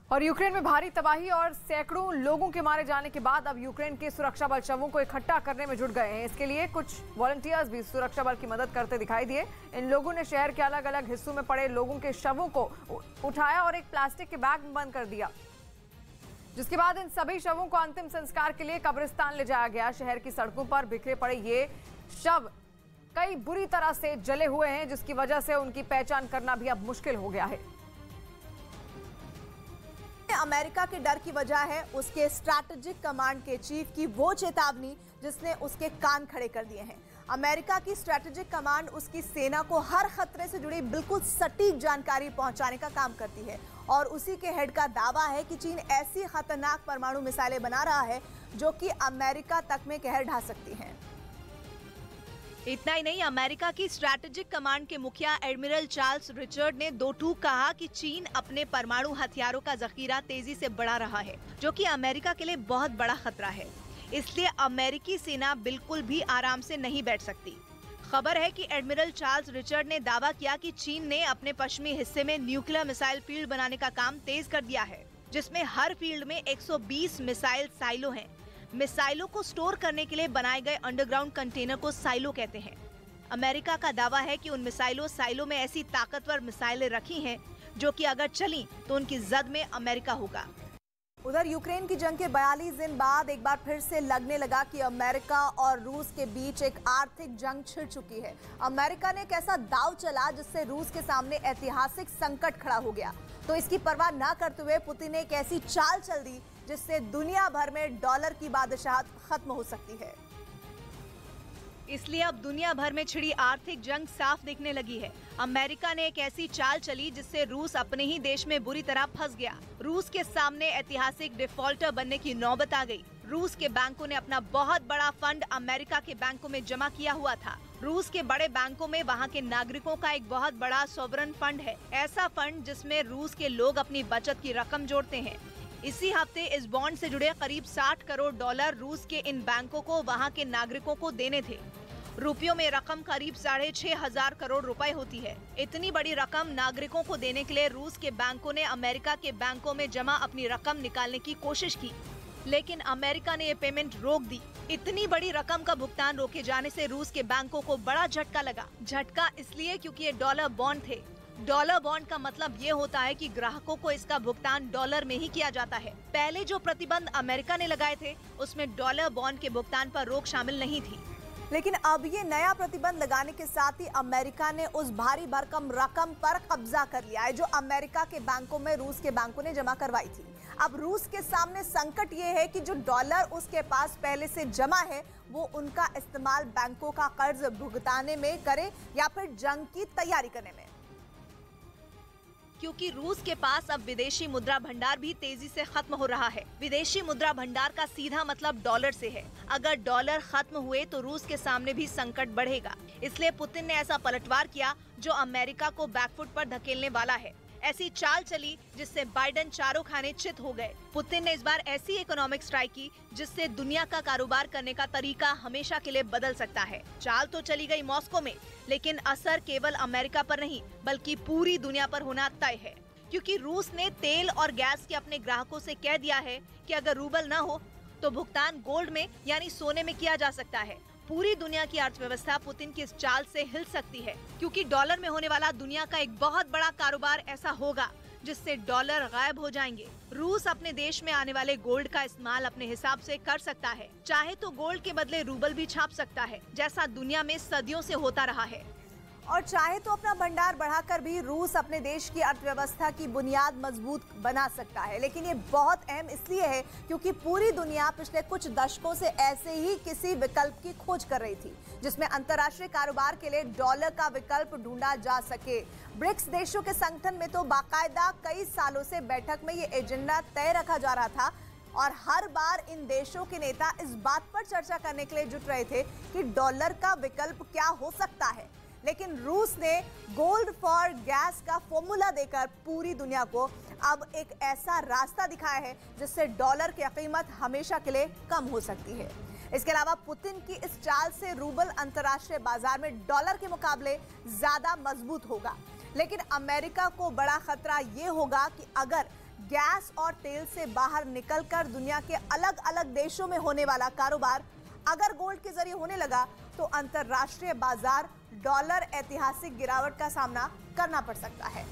और यूक्रेन में भारी तबाही और सैकड़ों लोगों के मारे जाने के बाद अब यूक्रेन के सुरक्षा बल शवों को इकट्ठा करने में जुट गए हैं। इसके लिए कुछ वॉलंटियर्स भी सुरक्षा बल की मदद करते दिखाई दिए। इन लोगों ने शहर के अलग अलग हिस्सों में पड़े लोगों के शवों को उठाया और एक प्लास्टिक के बैग में बंद कर दिया, जिसके बाद इन सभी शवों को अंतिम संस्कार के लिए कब्रिस्तान ले जाया गया। शहर की सड़कों पर बिखरे पड़े ये शव कई बुरी तरह से जले हुए हैं, जिसकी वजह से उनकी पहचान करना भी अब मुश्किल हो गया है। अमेरिका के डर की वजह है उसके स्ट्रैटेजिक कमांड के चीफ की वो चेतावनी जिसने उसके कान खड़े कर दिए हैं। अमेरिका की स्ट्रैटेजिक कमांड उसकी सेना को हर खतरे से जुड़ी बिल्कुल सटीक जानकारी पहुंचाने का काम करती है और उसी के हेड का दावा है कि चीन ऐसी खतरनाक परमाणु मिसाइलें बना रहा है जो कि अमेरिका तक में कहर ढा सकती हैं। इतना ही नहीं, अमेरिका की स्ट्रैटेजिक कमांड के मुखिया एडमिरल चार्ल्स रिचर्ड ने दो टूक कहा कि चीन अपने परमाणु हथियारों का जखीरा तेजी से बढ़ा रहा है, जो कि अमेरिका के लिए बहुत बड़ा खतरा है। इसलिए अमेरिकी सेना बिल्कुल भी आराम से नहीं बैठ सकती। खबर है कि एडमिरल चार्ल्स रिचर्ड ने दावा किया कि चीन ने अपने पश्चिमी हिस्से में न्यूक्लियर मिसाइल फील्ड बनाने का काम तेज कर दिया है, जिसमें हर फील्ड में 120 मिसाइल साइलो हैं। मिसाइलों को स्टोर करने के लिए बनाए गए अंडरग्राउंड कंटेनर को साइलो कहते हैं। अमेरिका का दावा है कि उन मिसाइलों साइलो में ऐसी ताकतवर मिसाइलें रखी हैं जो कि अगर चली तो उनकी जद में अमेरिका होगा। उधर यूक्रेन की जंग के 42 दिन बाद एक बार फिर से लगने लगा कि अमेरिका और रूस के बीच एक आर्थिक जंग छिड़ चुकी है। अमेरिका ने एक ऐसा दांव चला जिससे रूस के सामने ऐतिहासिक संकट खड़ा हो गया, तो इसकी परवाह न करते हुए पुतिन ने एक ऐसी चाल चल दी जिससे दुनिया भर में डॉलर की बादशाहत खत्म हो सकती है। इसलिए अब दुनिया भर में छिड़ी आर्थिक जंग साफ दिखने लगी है। अमेरिका ने एक ऐसी चाल चली जिससे रूस अपने ही देश में बुरी तरह फंस गया। रूस के सामने ऐतिहासिक डिफॉल्टर बनने की नौबत आ गई। रूस के बैंकों ने अपना बहुत बड़ा फंड अमेरिका के बैंकों में जमा किया हुआ था। रूस के बड़े बैंकों में वहां के नागरिकों का एक बहुत बड़ा सॉवरन फंड है, ऐसा फंड जिसमें रूस के लोग अपनी बचत की रकम जोड़ते हैं। इसी हफ्ते इस बॉन्ड से जुड़े करीब 60 करोड़ डॉलर रूस के इन बैंकों को वहां के नागरिकों को देने थे। रुपयों में रकम करीब 6,500 करोड़ रुपए होती है। इतनी बड़ी रकम नागरिकों को देने के लिए रूस के बैंकों ने अमेरिका के बैंकों में जमा अपनी रकम निकालने की कोशिश की, लेकिन अमेरिका ने ये पेमेंट रोक दी। इतनी बड़ी रकम का भुगतान रोके जाने से रूस के बैंकों को बड़ा झटका लगा। झटका इसलिए क्योंकि ये डॉलर बॉन्ड थे। डॉलर बॉन्ड का मतलब ये होता है कि ग्राहकों को इसका भुगतान डॉलर में ही किया जाता है। पहले जो प्रतिबंध अमेरिका ने लगाए थे उसमें डॉलर बॉन्ड के भुगतान पर रोक शामिल नहीं थी, लेकिन अब ये नया प्रतिबंध लगाने के साथ ही अमेरिका ने उस भारी भरकम रकम पर कब्जा कर लिया है जो अमेरिका के बैंकों में रूस के बैंकों ने जमा करवाई थी। अब रूस के सामने संकट ये है कि जो डॉलर उसके पास पहले से जमा है वो उनका इस्तेमाल बैंकों का कर्ज भुगताने में करे या फिर जंग की तैयारी करने में, क्योंकि रूस के पास अब विदेशी मुद्रा भंडार भी तेजी से खत्म हो रहा है। विदेशी मुद्रा भंडार का सीधा मतलब डॉलर से है। अगर डॉलर खत्म हुए तो रूस के सामने भी संकट बढ़ेगा। इसलिए पुतिन ने ऐसा पलटवार किया जो अमेरिका को बैकफुट पर धकेलने वाला है। ऐसी चाल चली जिससे बाइडेन चारों खाने चित हो गए। पुतिन ने इस बार ऐसी इकोनॉमिक स्ट्राइक की जिससे दुनिया का कारोबार करने का तरीका हमेशा के लिए बदल सकता है। चाल तो चली गई मॉस्को में, लेकिन असर केवल अमेरिका पर नहीं बल्कि पूरी दुनिया पर होना तय है, क्योंकि रूस ने तेल और गैस के अपने ग्राहकों से कह दिया है कि अगर रूबल न हो तो भुगतान गोल्ड में यानी सोने में किया जा सकता है। पूरी दुनिया की अर्थव्यवस्था पुतिन की इस चाल से हिल सकती है, क्योंकि डॉलर में होने वाला दुनिया का एक बहुत बड़ा कारोबार ऐसा होगा जिससे डॉलर गायब हो जाएंगे। रूस अपने देश में आने वाले गोल्ड का इस्तेमाल अपने हिसाब से कर सकता है। चाहे तो गोल्ड के बदले रूबल भी छाप सकता है, जैसा दुनिया में सदियों से होता रहा है, और चाहे तो अपना भंडार बढ़ाकर भी रूस अपने देश की अर्थव्यवस्था की बुनियाद मजबूत बना सकता है। लेकिन ये बहुत अहम इसलिए है क्योंकि पूरी दुनिया पिछले कुछ दशकों से ऐसे ही किसी विकल्प की खोज कर रही थी जिसमें अंतर्राष्ट्रीय कारोबार के लिए डॉलर का विकल्प ढूंढा जा सके। ब्रिक्स देशों के संगठन में तो बाकायदा कई सालों से बैठक में ये एजेंडा तय रखा जा रहा था और हर बार इन देशों के नेता इस बात पर चर्चा करने के लिए जुट रहे थे कि डॉलर का विकल्प क्या हो सकता है। लेकिन रूस ने गोल्ड फॉर गैस का फॉर्मूला देकर पूरी दुनिया को अब एक ऐसा रास्ता दिखाया है जिससे डॉलर की कीमत हमेशा के लिए कम हो सकती है। इसके अलावा पुतिन की इस चाल से रूबल अंतर्राष्ट्रीय बाजार में डॉलर के मुकाबले ज्यादा मजबूत होगा। लेकिन अमेरिका को बड़ा खतरा ये होगा कि अगर गैस और तेल से बाहर निकलकर दुनिया के अलग अलग देशों में होने वाला कारोबार अगर गोल्ड के जरिए होने लगा तो अंतरराष्ट्रीय बाजार डॉलर ऐतिहासिक गिरावट का सामना करना पड़ सकता है।